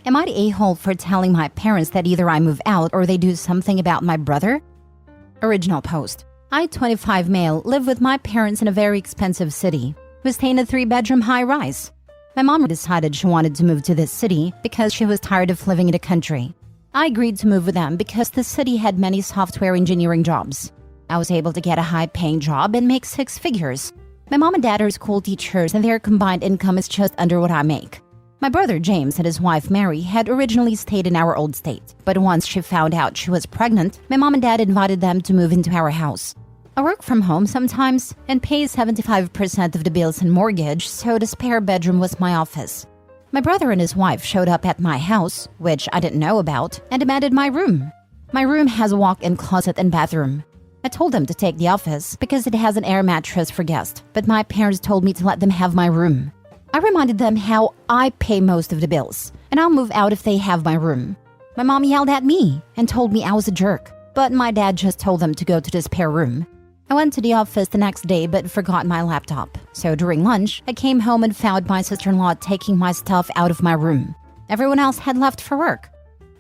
Am I the a-hole for telling my parents that either I move out or they do something about my brother? Original post. I, 25 male, live with my parents in a very expensive city. We stay in a 3-bedroom high-rise. My mom decided she wanted to move to this city because she was tired of living in the country. I agreed to move with them because the city had many software engineering jobs. I was able to get a high-paying job and make 6 figures. My mom and dad are school teachers and their combined income is just under what I make. My brother James and his wife Mary had originally stayed in our old state, but once she found out she was pregnant, my mom and dad invited them to move into our house. I work from home sometimes and pay 75% of the bills and mortgage, so the spare bedroom was my office. My brother and his wife showed up at my house, which I didn't know about, and demanded my room. My room has a walk-in closet and bathroom. I told them to take the office because it has an air mattress for guests, but my parents told me to let them have my room. I reminded them how I pay most of the bills, and I'll move out if they have my room. My mom yelled at me and told me I was a jerk, but my dad just told them to go to the spare room. I went to the office the next day but forgot my laptop, so during lunch, I came home and found my sister-in-law taking my stuff out of my room. Everyone else had left for work.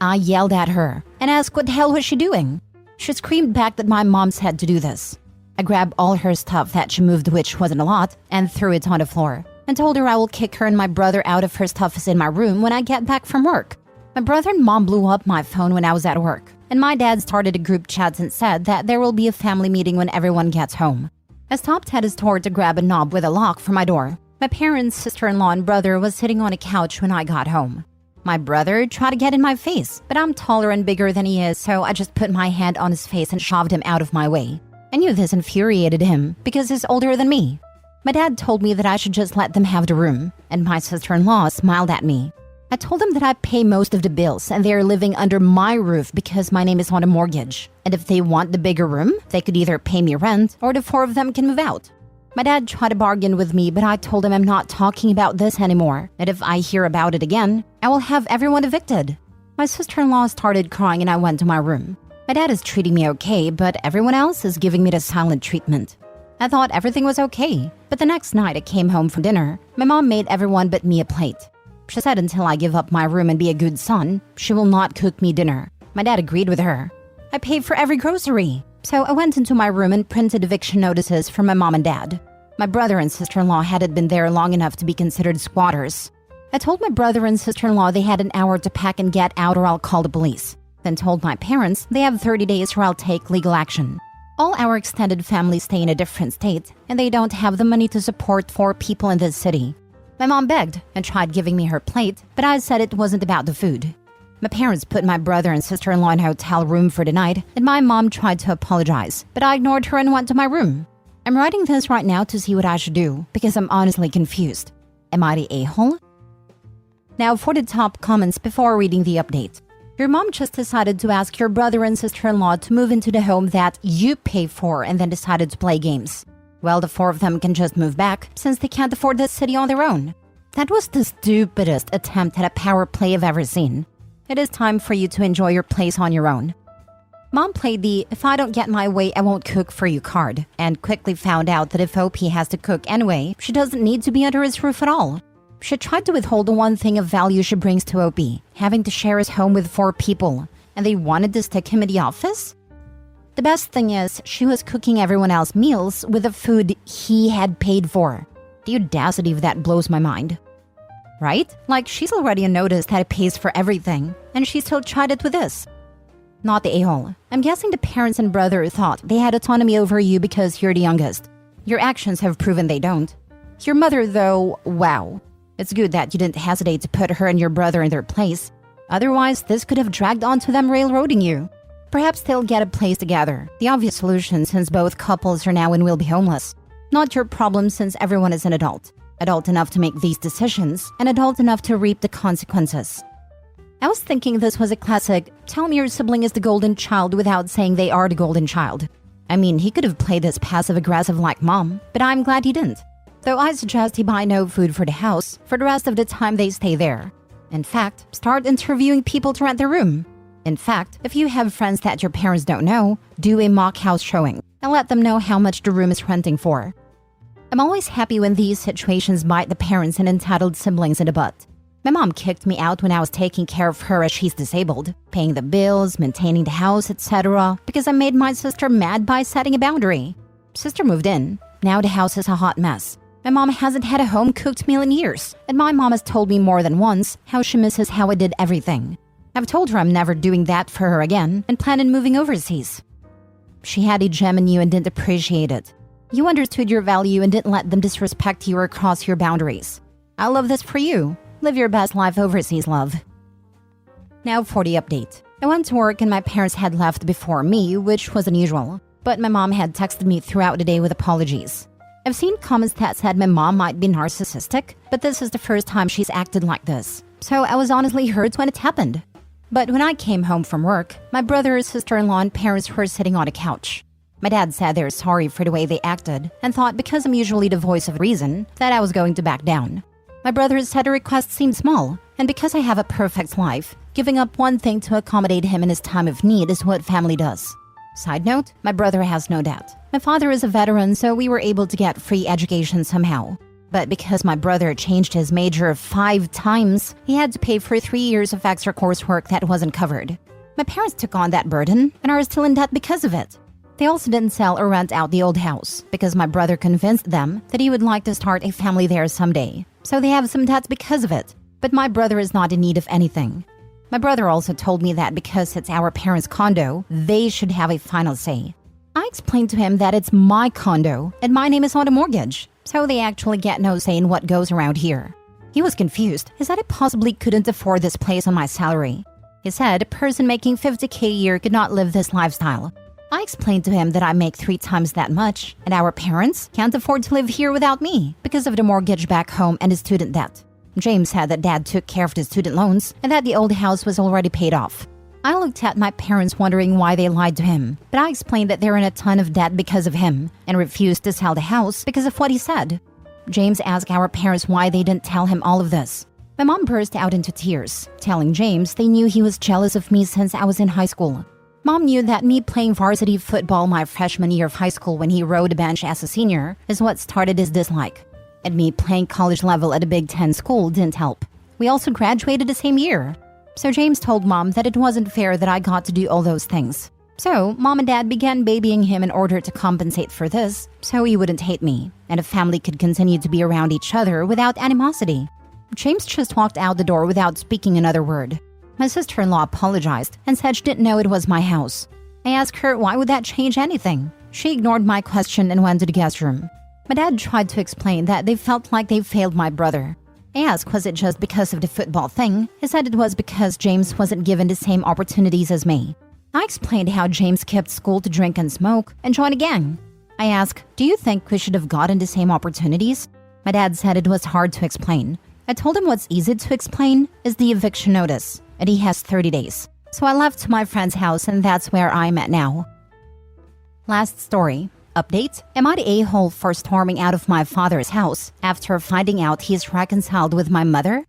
I yelled at her and asked what the hell was she doing. She screamed back that my mom said to do this. I grabbed all her stuff that she moved, which wasn't a lot, and threw it on the floor, and told her I will kick her and my brother out of her stuff in my room when I get back from work. My brother and mom blew up my phone when I was at work, and my dad started a group chat and said that there will be a family meeting when everyone gets home. I stopped at his door to grab a knob with a lock for my door. My parents, sister-in-law, and brother was sitting on a couch when I got home. My brother tried to get in my face, but I'm taller and bigger than he is, so I just put my hand on his face and shoved him out of my way. I knew this infuriated him because he's older than me. My dad told me that I should just let them have the room, and my sister-in-law smiled at me. I told them that I pay most of the bills and they are living under my roof because my name is on a mortgage. And if they want the bigger room, they could either pay me rent or the 4 of them can move out. My dad tried to bargain with me, but I told him I'm not talking about this anymore, and if I hear about it again, I will have everyone evicted. My sister-in-law started crying and I went to my room. My dad is treating me okay, but everyone else is giving me the silent treatment. I thought everything was okay, but the next night I came home from dinner. My mom made everyone but me a plate. She said until I give up my room and be a good son, she will not cook me dinner. My dad agreed with her. I paid for every grocery, so I went into my room and printed eviction notices for my mom and dad. My brother and sister-in-law hadn't been there long enough to be considered squatters. I told my brother and sister-in-law they had an hour to pack and get out or I'll call the police. Then told my parents they have 30 days or I'll take legal action. All our extended family stay in a different state, and they don't have the money to support 4 people in this city. My mom begged and tried giving me her plate, but I said it wasn't about the food. My parents put my brother and sister-in-law in a hotel room for the night, and my mom tried to apologize, but I ignored her and went to my room. I'm writing this right now to see what I should do, because I'm honestly confused. Am I the a-hole? Now for the top comments before reading the update. Your mom just decided to ask your brother and sister-in-law to move into the home that you pay for and then decided to play games. Well, the 4 of them can just move back since they can't afford this city on their own. That was the stupidest attempt at a power play I've ever seen. It is time for you to enjoy your place on your own. Mom played the "if I don't get my way, I won't cook for you" card and quickly found out that if OP has to cook anyway, she doesn't need to be under his roof at all. She tried to withhold the one thing of value she brings to OP, having to share his home with 4 people, and they wanted to stick him in the office? The best thing is, she was cooking everyone else's meals with the food he had paid for. The audacity of that blows my mind. Right? Like, she's already noticed that it pays for everything, and she still tried it with this. Not the a-hole. I'm guessing the parents and brother thought they had autonomy over you because you're the youngest. Your actions have proven they don't. Your mother, though, wow. It's good that you didn't hesitate to put her and your brother in their place. Otherwise, this could have dragged on to them railroading you. Perhaps they'll get a place together. The obvious solution since both couples are now and will be homeless. Not your problem since everyone is an adult. Adult enough to make these decisions, and adult enough to reap the consequences. I was thinking this was a classic, tell me your sibling is the golden child without saying they are the golden child. I mean, he could have played this passive-aggressive like mom, but I'm glad he didn't. Though I suggest he buy no food for the house for the rest of the time they stay there. In fact, start interviewing people to rent their room. In fact, if you have friends that your parents don't know, do a mock house showing and let them know how much the room is renting for. I'm always happy when these situations bite the parents and entitled siblings in the butt. My mom kicked me out when I was taking care of her as she's disabled, paying the bills, maintaining the house, etc. because I made my sister mad by setting a boundary. Sister moved in. Now the house is a hot mess. My mom hasn't had a home-cooked meal in years, and my mom has told me more than once how she misses how I did everything. I've told her I'm never doing that for her again and plan on moving overseas. She had a gem in you and didn't appreciate it. You understood your value and didn't let them disrespect you or cross your boundaries. I love this for you. Live your best life overseas, love. Now for the update. I went to work and my parents had left before me, which was unusual. But my mom had texted me throughout the day with apologies. I've seen comments that said my mom might be narcissistic, but this is the first time she's acted like this. So I was honestly hurt when it happened. But when I came home from work, my brother, sister-in-law, and parents were sitting on a couch. My dad said they're sorry for the way they acted and thought because I'm usually the voice of reason that I was going to back down. My brother said the request seemed small, and because I have a perfect life, giving up one thing to accommodate him in his time of need is what family does. Side note, my brother has no debt. My father is a veteran, so we were able to get free education somehow. But because my brother changed his major 5 times, he had to pay for 3 years of extra coursework that wasn't covered. My parents took on that burden and are still in debt because of it. They also didn't sell or rent out the old house because my brother convinced them that he would like to start a family there someday. So they have some debt because of it. But my brother is not in need of anything. My brother also told me that because it's our parents' condo, they should have a final say. I explained to him that it's my condo and my name is on the mortgage, so they actually get no say in what goes around here. He was confused. He said I possibly couldn't afford this place on my salary. He said a person making $50K a year could not live this lifestyle. I explained to him that I make 3 times that much, and our parents can't afford to live here without me because of the mortgage back home and the student debt. James said that Dad took care of the student loans and that the old house was already paid off. I looked at my parents wondering why they lied to him, but I explained that they're in a ton of debt because of him and refused to sell the house because of what he said. James asked our parents why they didn't tell him all of this. My mom burst out into tears, telling James they knew he was jealous of me since I was in high school. Mom knew that me playing varsity football my freshman year of high school when he rode a bench as a senior is what started his dislike. And me playing college level at a Big Ten school didn't help. We also graduated the same year. So James told Mom that it wasn't fair that I got to do all those things. So Mom and Dad began babying him in order to compensate for this, so he wouldn't hate me, and a family could continue to be around each other without animosity. James just walked out the door without speaking another word. My sister-in-law apologized and said she didn't know it was my house. I asked her why would that change anything. She ignored my question and went to the guest room. My dad tried to explain that they felt like they failed my brother. I asked was it just because of the football thing. He said it was because James wasn't given the same opportunities as me. I explained how James skipped school to drink and smoke and join a gang. I asked, do you think we should have gotten the same opportunities? My dad said it was hard to explain. I told him what's easy to explain is the eviction notice, and he has 30 days. So I left to my friend's house and that's where I'm at now. Last story. Update, am I the a-hole for storming out of my father's house after finding out he's reconciled with my mother?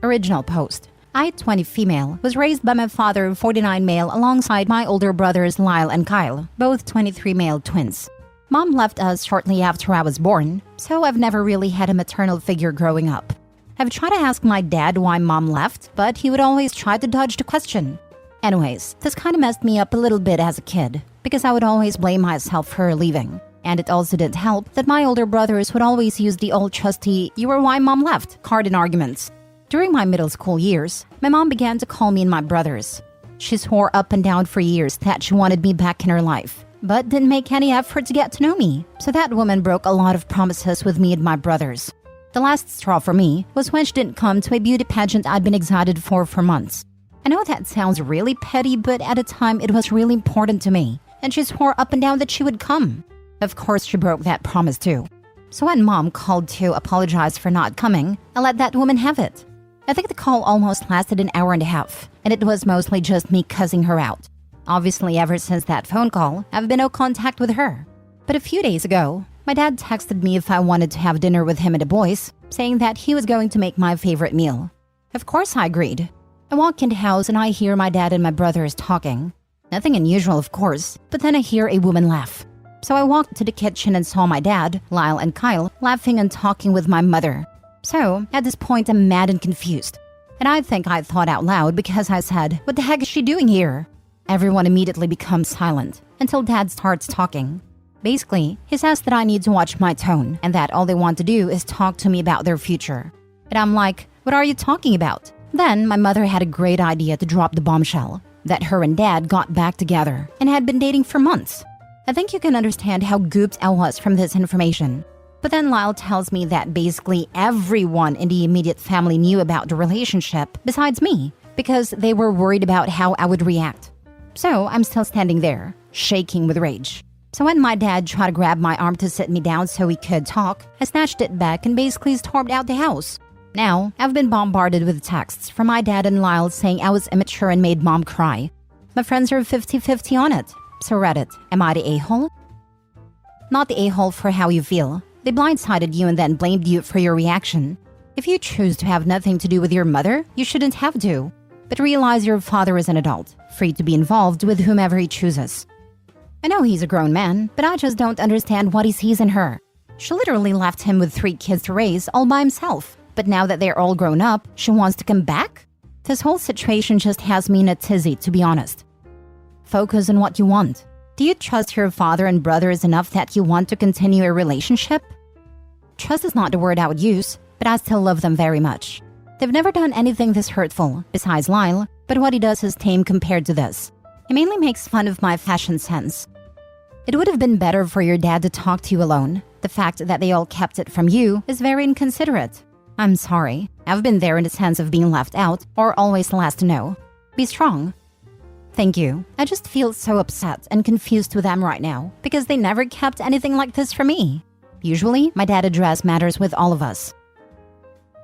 Original post. I, 20 female, was raised by my father, 49 male, alongside my older brothers Lyle and Kyle, both 23 male twins. Mom left us shortly after I was born, so I've never really had a maternal figure growing up. I've tried to ask my dad why Mom left, but he would always try to dodge the question. Anyways, this kind of messed me up a little bit as a kid, because I would always blame myself for her leaving. And it also didn't help that my older brothers would always use the old trusty "you were why Mom left" card in arguments. During my middle school years, my mom began to call me and my brothers. She swore up and down for years that she wanted me back in her life, but didn't make any effort to get to know me. So that woman broke a lot of promises with me and my brothers. The last straw for me was when she didn't come to a beauty pageant I'd been excited for months. I know that sounds really petty, but at the time it was really important to me, and she swore up and down that she would come. Of course, she broke that promise too. So when Mom called to apologize for not coming, I let that woman have it. I think the call almost lasted an hour and a half, and it was mostly just me cussing her out. Obviously, ever since that phone call, I've been no contact with her. But a few days ago, my dad texted me if I wanted to have dinner with him and the boys, saying that he was going to make my favorite meal. Of course, I agreed. I walk in the house and I hear my dad and my brothers talking. Nothing unusual, of course, but then I hear a woman laugh. So I walked to the kitchen and saw my dad, Lyle, and Kyle laughing and talking with my mother. So at this point, I'm mad and confused. And I think I thought out loud because I said, "What the heck is she doing here?" Everyone immediately becomes silent until Dad starts talking. Basically, he says that I need to watch my tone and that all they want to do is talk to me about their future. And I'm like, "What are you talking about?" Then my mother had a great idea to drop the bombshell that her and Dad got back together and had been dating for months. I think you can understand how gooped I was from this information. But then Lyle tells me that basically everyone in the immediate family knew about the relationship besides me because they were worried about how I would react. So I'm still standing there, shaking with rage. So when my dad tried to grab my arm to sit me down so we could talk, I snatched it back and basically stormed out the house. Now, I've been bombarded with texts from my dad and Lyle saying I was immature and made mom cry. My friends are 50-50 on it. So Reddit, am I the a-hole? Not the a-hole for how you feel. They blindsided you and then blamed you for your reaction. If you choose to have nothing to do with your mother, you shouldn't have to. But realize your father is an adult, free to be involved with whomever he chooses. I know he's a grown man, but I just don't understand what he sees in her. She literally left him with 3 kids to raise all by himself. But now that they're all grown up, she wants to come back? This whole situation just has me in a tizzy, to be honest. Focus on what you want. Do you trust your father and brothers enough that you want to continue a relationship? Trust is not the word I would use, but I still love them very much. They've never done anything this hurtful, besides Lyle, but what he does is tame compared to this. He mainly makes fun of my fashion sense. It would have been better for your dad to talk to you alone. The fact that they all kept it from you is very inconsiderate. I'm sorry. I've been there in the sense of being left out or always the last to know. Be strong. Thank you. I just feel so upset and confused with them right now because they never kept anything like this from me. Usually, my dad addressed matters with all of us.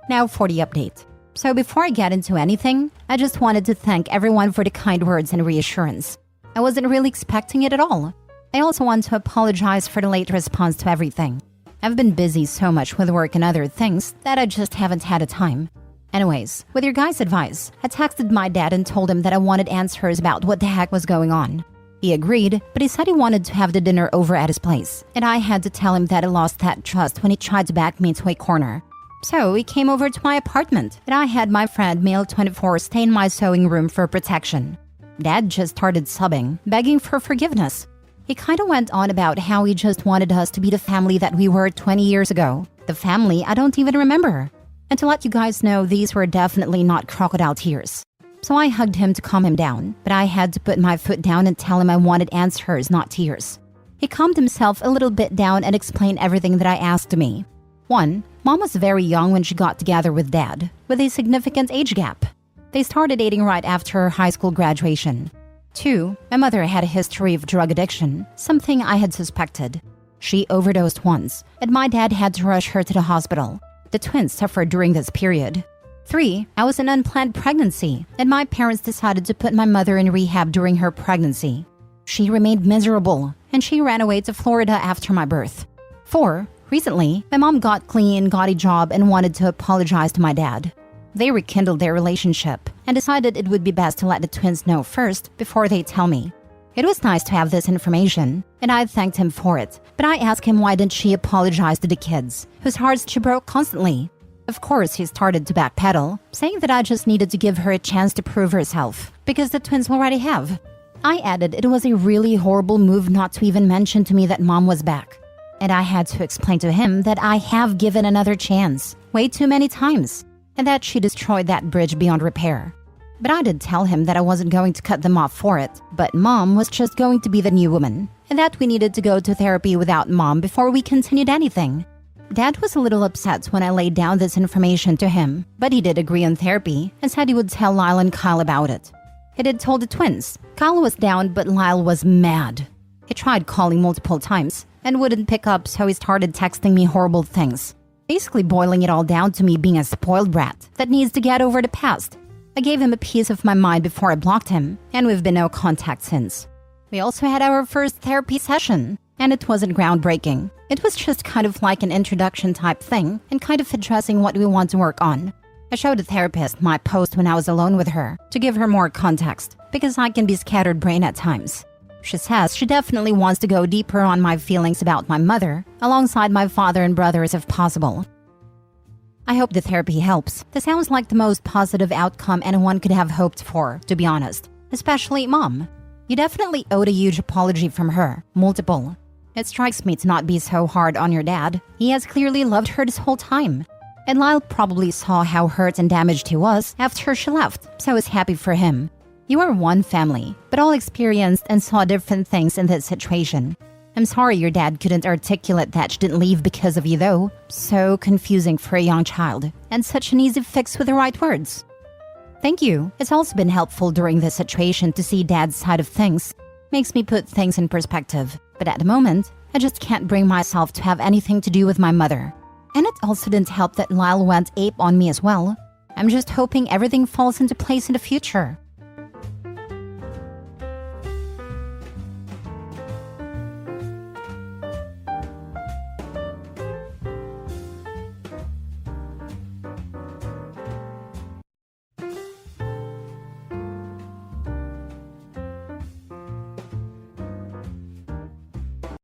Now for the update. So before I get into anything, I just wanted to thank everyone for the kind words and reassurance. I wasn't really expecting it at all. I also want to apologize for the late response to everything. I've been busy so much with work and other things that I just haven't had a time. Anyways, with your guys' advice, I texted my dad and told him that I wanted answers about what the heck was going on. He agreed, but he said he wanted to have the dinner over at his place, and I had to tell him that I lost that trust when he tried to back me into a corner. So he came over to my apartment, and I had my friend Male24 stay in my sewing room for protection. Dad just started sobbing, begging for forgiveness. He kinda went on about how he just wanted us to be the family that we were 20 years ago. The family I don't even remember. And to let you guys know, these were definitely not crocodile tears. So I hugged him to calm him down, but I had to put my foot down and tell him I wanted answers, not tears. He calmed himself a little bit down and explained everything that I asked of me. 1. Mom was very young when she got together with Dad, with a significant age gap. They started dating right after her high school graduation. 2. My mother had a history of drug addiction, something I had suspected. She overdosed once, and my dad had to rush her to the hospital. The twins suffered during this period. 3. I was an unplanned pregnancy, and my parents decided to put my mother in rehab during her pregnancy. She remained miserable, and she ran away to Florida after my birth. 4. Recently, my mom got clean, got a job, and wanted to apologize to my dad. They rekindled their relationship and decided it would be best to let the twins know first before they tell me. It was nice to have this information, and I thanked him for it, but I asked him why didn't she apologize to the kids, whose hearts she broke constantly. Of course, he started to backpedal, saying that I just needed to give her a chance to prove herself, because the twins already have. I added it was a really horrible move not to even mention to me that mom was back. And I had to explain to him that I have given another chance, way too many times, and that she destroyed that bridge beyond repair. But I did tell him that I wasn't going to cut them off for it, but mom was just going to be the new woman, and that we needed to go to therapy without mom before we continued anything. Dad was a little upset when I laid down this information to him, but he did agree on therapy and said he would tell Lyle and Kyle about it. He did told the twins. Kyle was down, but Lyle was mad. He tried calling multiple times and wouldn't pick up, so he started texting me horrible things, basically boiling it all down to me being a spoiled brat that needs to get over the past. I gave him a piece of my mind before I blocked him, and we've been no contact since. We also had our first therapy session, and it wasn't groundbreaking. It was just kind of like an introduction type thing and kind of addressing what we want to work on. I showed the therapist my post when I was alone with her to give her more context, because I can be scattered brain at times. She says she definitely wants to go deeper on my feelings about my mother, alongside my father and brothers if possible. I hope the therapy helps. This sounds like the most positive outcome anyone could have hoped for, to be honest. Especially Mom. You definitely owed a huge apology from her. Multiple. It strikes me to not be so hard on your dad. He has clearly loved her this whole time. And Lyle probably saw how hurt and damaged he was after she left, so is happy for him. You are one family, but all experienced and saw different things in this situation. I'm sorry your dad couldn't articulate that she didn't leave because of you though. So confusing for a young child, and such an easy fix with the right words. Thank you. It's also been helpful during this situation to see Dad's side of things. Makes me put things in perspective. But at the moment, I just can't bring myself to have anything to do with my mother. And it also didn't help that Lyle went ape on me as well. I'm just hoping everything falls into place in the future.